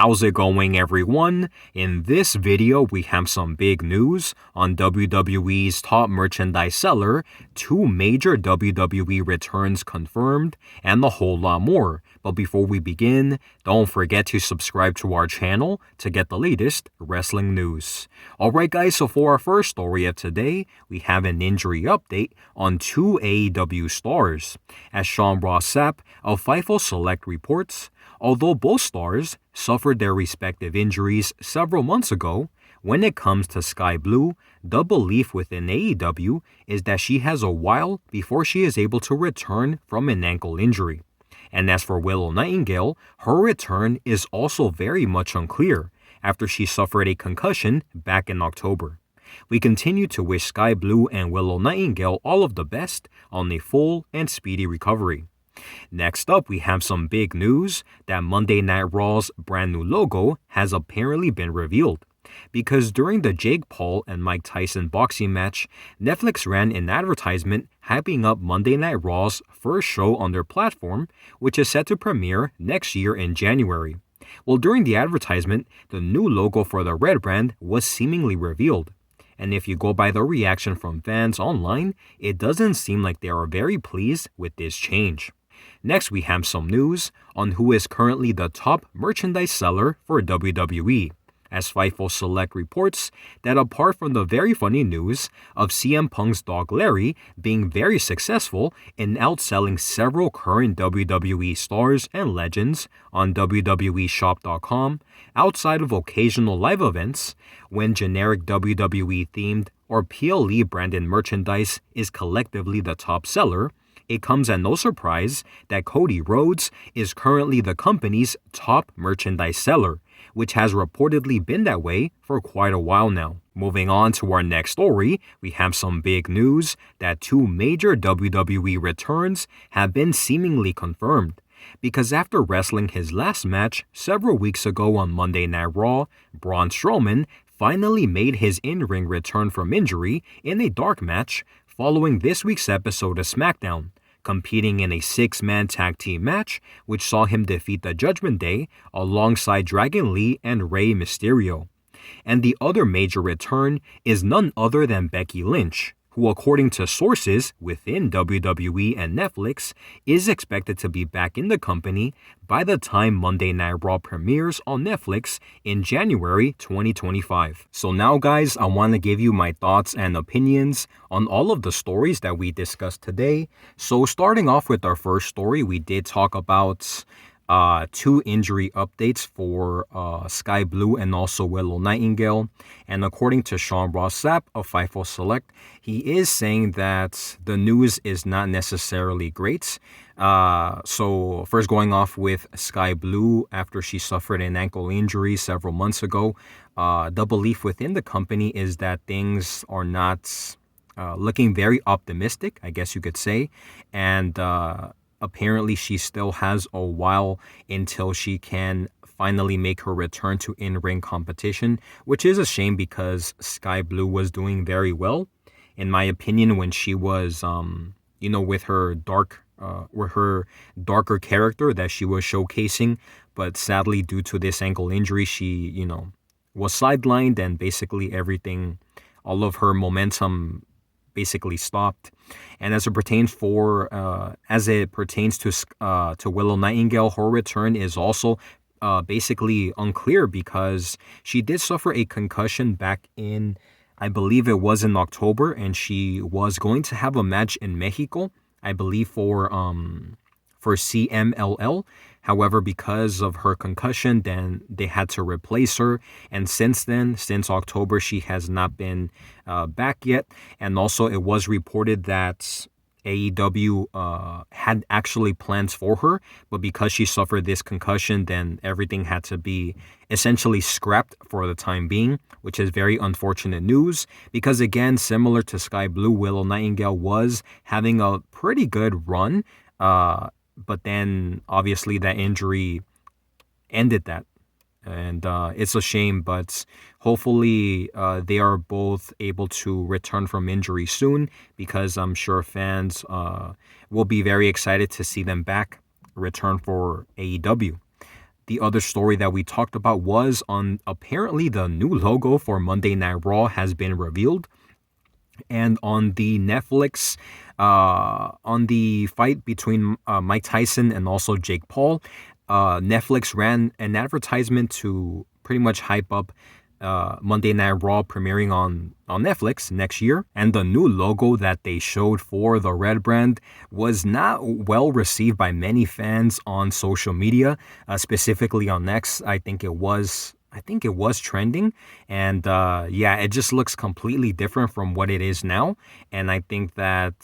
How's it going, everyone? In this video, we have some big news on WWE's top merchandise seller, 2 major WWE returns confirmed, and a whole lot more. But before we begin, don't forget to subscribe to our channel to get the latest wrestling news. Alright guys, so for our first story of today, we have an injury update on 2 AEW stars. As Sean Ross Sapp of Fightful Select reports, although both stars suffered their respective injuries several months ago, when it comes to Skye Blue, the belief within AEW is that she has a while before she is able to return from an ankle injury. And as for Willow Nightingale, her return is also very much unclear after she suffered a concussion back in October. We continue to wish Skye Blue and Willow Nightingale all of the best on a full and speedy recovery. Next up, we have some big news that Monday Night Raw's brand new logo has apparently been revealed. Because during the Jake Paul and Mike Tyson boxing match, Netflix ran an advertisement hyping up Monday Night Raw's first show on their platform, which is set to premiere next year in January. Well, during the advertisement, the new logo for the red brand was seemingly revealed. And if you go by the reaction from fans online, it doesn't seem like they are very pleased with this change. Next, we have some news on who is currently the top merchandise seller for WWE. As Fightful Select reports that apart from the very funny news of CM Punk's dog Larry being very successful in outselling several current WWE stars and legends on WWEshop.com, outside of occasional live events, when generic WWE themed or PLE branded merchandise is collectively the top seller, it comes at no surprise that Cody Rhodes is currently the company's top merchandise seller, which has reportedly been that way for quite a while now. Moving on to our next story, we have some big news that 2 major WWE returns have been seemingly confirmed. Because after wrestling his last match several weeks ago on Monday Night Raw, Braun Strowman finally made his in-ring return from injury in a dark match following this week's episode of SmackDown, competing in a 6-man tag team match, which saw him defeat the Judgment Day alongside Dragon Lee and Rey Mysterio. And the other major return is none other than Becky Lynch, who according to sources within WWE and Netflix is expected to be back in the company by the time Monday Night Raw premieres on Netflix in January 2025. So now guys, I want to give you my thoughts and opinions on all of the stories that we discussed today. So starting off with our first story, we did talk about 2 injury updates for Skye Blue and also Willow Nightingale. And according to Sean Ross Sapp of Fightful Select, he is saying that the news is not necessarily great. So first going off with Skye Blue, after she suffered an ankle injury several months ago, the belief within the company is that things are not looking very optimistic, I guess you could say. And apparently she still has a while until she can finally make her return to in-ring competition, which is a shame because Skye Blue was doing very well, in my opinion, when she was, with her darker character that she was showcasing. But sadly, due to this ankle injury, she, was sidelined and basically everything, all of her momentum basically stopped. And as it pertains to Willow Nightingale, her return is also basically unclear because she did suffer a concussion back in, I believe it was in October, and she was going to have a match in Mexico, I believe for CMLL. However, because of her concussion, then they had to replace her. And since October, she has not been back yet. And also, it was reported that AEW had actually plans for her, but because she suffered this concussion, then everything had to be essentially scrapped for the time being, which is very unfortunate news because, again, similar to Skye Blue, Willow Nightingale was having a pretty good run, but then obviously that injury ended that. And it's a shame, but hopefully they are both able to return from injury soon because I'm sure fans will be very excited to see them back, return for AEW. the other story that we talked about was on apparently the new logo for Monday Night Raw has been revealed. And on the Netflix, on the fight between Mike Tyson and also Jake Paul, Netflix ran an advertisement to pretty much hype up Monday Night Raw premiering on Netflix next year. And the new logo that they showed for the red brand was not well received by many fans on social media, specifically on X. I think it was trending, and it just looks completely different from what it is now. And I think that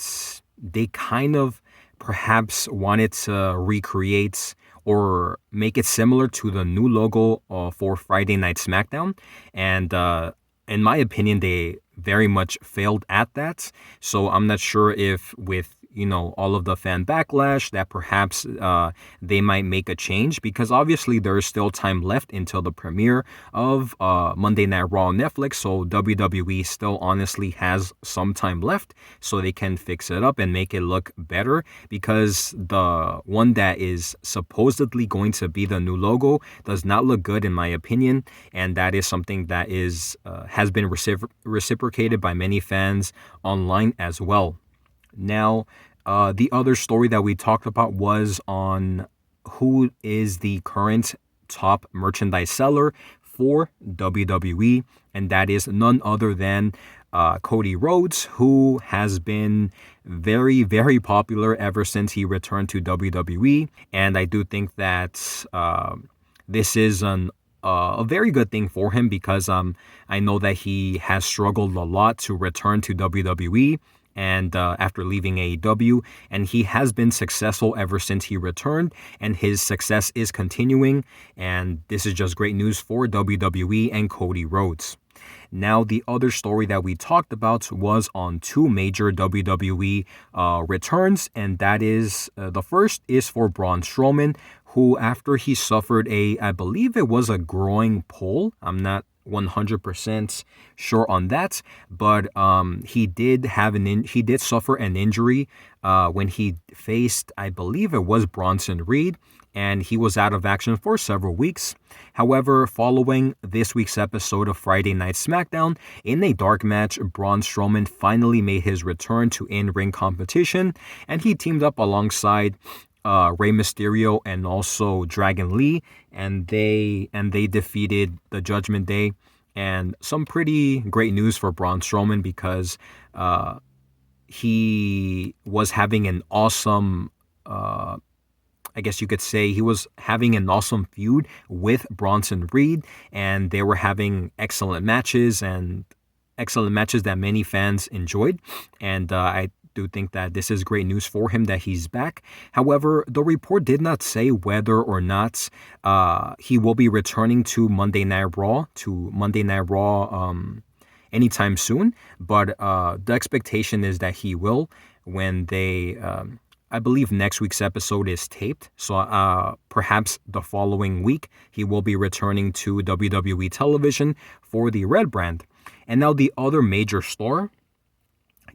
they kind of perhaps wanted to recreate or make it similar to the new logo for Friday Night SmackDown. And in my opinion, they very much failed at that. So I'm not sure if with all of the fan backlash that perhaps they might make a change, because obviously there is still time left until the premiere of Monday Night Raw on Netflix. So WWE still honestly has some time left so they can fix it up and make it look better, because the one that is supposedly going to be the new logo does not look good in my opinion. And that is something that is has been reciprocated by many fans online as well. Now, the other story that we talked about was on who is the current top merchandise seller for WWE, and that is none other than Cody Rhodes, who has been very, very popular ever since he returned to WWE. And I do think that this is a very good thing for him, because I know that he has struggled a lot to return to WWE and after leaving AEW, and he has been successful ever since he returned, and his success is continuing, and this is just great news for WWE and Cody Rhodes. Now, the other story that we talked about was on two major WWE returns, and that is, the first is for Braun Strowman, who after he suffered I believe it was a groin pull, I'm not 100% sure on that, but he did suffer an injury when he faced, I believe it was Bronson Reed, and he was out of action for several weeks. However, following this week's episode of Friday Night SmackDown, in a dark match, Braun Strowman finally made his return to in-ring competition, and he teamed up alongside Rey Mysterio and also Dragon Lee, and they defeated the Judgment Day. And some pretty great news for Braun Strowman, because he was having an awesome, I guess you could say he was having an awesome feud with Bronson Reed, and they were having excellent matches that many fans enjoyed. And I do think that this is great news for him that he's back. However, the report did not say whether or not he will be returning to Monday Night Raw anytime soon, but the expectation is that he will when they I believe next week's episode is taped, so perhaps the following week he will be returning to WWE television for the red brand. And now the other major star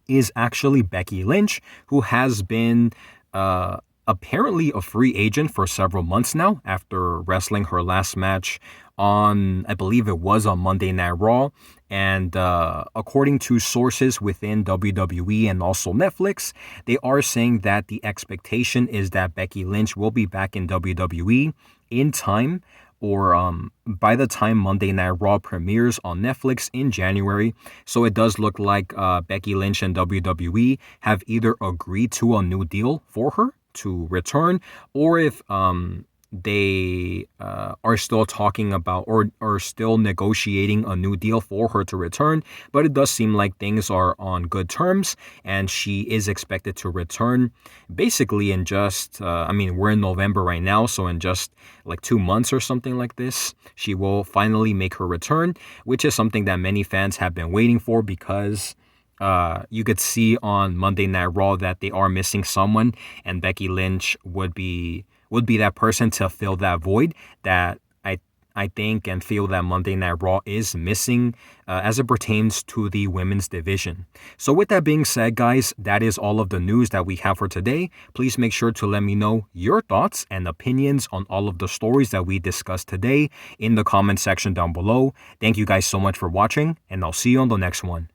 is actually Becky Lynch, who has been apparently a free agent for several months now after wrestling her last match on, I believe it was on Monday Night Raw. And according to sources within WWE and also Netflix, they are saying that the expectation is that Becky Lynch will be back in WWE in time, or by the time Monday Night Raw premieres on Netflix in January. So it does look like Becky Lynch and WWE have either agreed to a new deal for her to return, or if they are still talking about or are still negotiating a new deal for her to return. But it does seem like things are on good terms, and she is expected to return basically in just, we're in November right now, so in just like 2 months or something like this, she will finally make her return, which is something that many fans have been waiting for, because you could see on Monday Night Raw that they are missing someone, and Becky Lynch would be that person to fill that void that I think and feel that Monday Night Raw is missing as it pertains to the women's division. So with that being said, guys, that is all of the news that we have for today. Please make sure to let me know your thoughts and opinions on all of the stories that we discussed today in the comment section down below. Thank you guys so much for watching, and I'll see you on the next one.